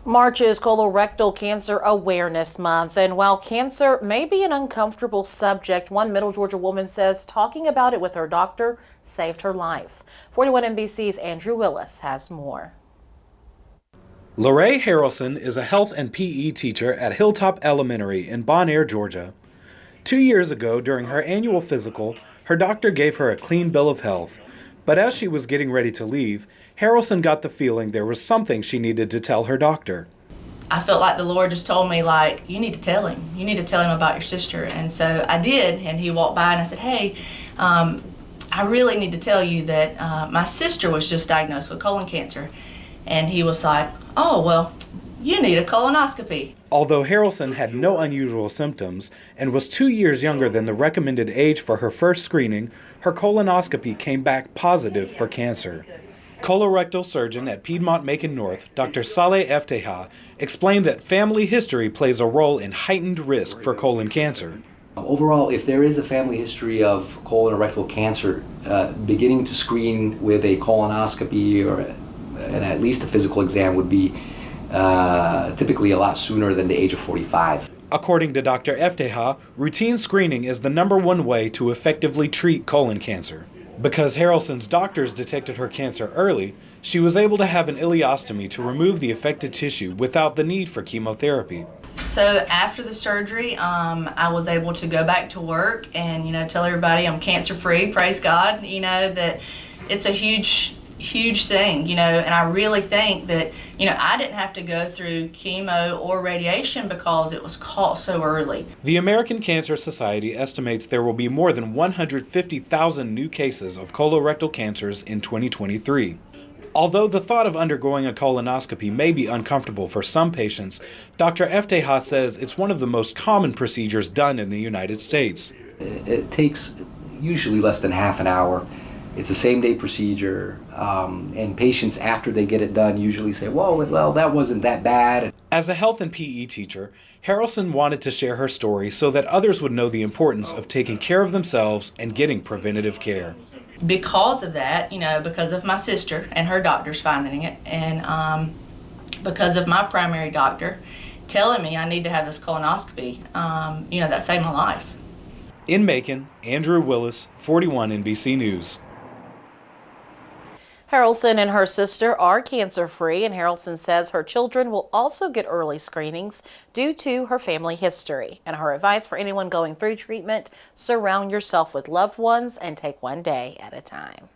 March is Colorectal Cancer Awareness Month, and while cancer may be an uncomfortable subject, one Middle Georgia woman says talking about it with her doctor saved her life. 41 NBC's Andrew Willis has more. Lorraine Harrelson is a health and PE teacher at Hilltop Elementary in Bonaire, Georgia. 2 years ago, during her annual physical, her doctor gave her a clean bill of health. But as she was getting ready to leave, Harrelson got the feeling there was something she needed to tell her doctor. I felt like the Lord just told me, like, you need to tell him. You need to tell him about your sister. And so I did, and he walked by and I said, hey, I really need to tell you that my sister was just diagnosed with colon cancer. And he was like, oh, well, you need a colonoscopy. Although Harrelson had no unusual symptoms and was 2 years younger than the recommended age for her first screening, her colonoscopy came back positive for cancer. Colorectal surgeon at Piedmont-Macon-North, dr-saleh-eftaiha, explained that family history plays a role in heightened risk for colon cancer. Overall, if there is a family history of colon or rectal cancer, beginning to screen with a colonoscopy and at least a physical exam would be typically a lot sooner than the age of 45. According to Dr. Eftaiha, routine screening is the #1 way to effectively treat colon cancer. Because Harrelson's doctors detected her cancer early, she was able to have an ileostomy to remove the affected tissue without the need for chemotherapy. So after the surgery, I was able to go back to work and, tell everybody I'm cancer free, praise God, that it's a huge thing, and I really think that, I didn't have to go through chemo or radiation because it was caught so early. The American Cancer Society estimates there will be more than 150,000 new cases of colorectal cancers in 2023. Although the thought of undergoing a colonoscopy may be uncomfortable for some patients, Dr. Eftaiha says it's one of the most common procedures done in the United States. It takes usually less than half an hour. It's a same-day procedure, and patients, after they get it done, usually say, well, that wasn't that bad. As a health and PE teacher, Harrelson wanted to share her story so that others would know the importance of taking care of themselves and getting preventative care. Because of that, because of my sister and her doctors finding it, and because of my primary doctor telling me I need to have this colonoscopy, that saved my life. In Macon, Andrew Willis, 41 NBC News. Harrelson and her sister are cancer-free, and Harrelson says her children will also get early screenings due to her family history. And her advice for anyone going through treatment: surround yourself with loved ones and take one day at a time.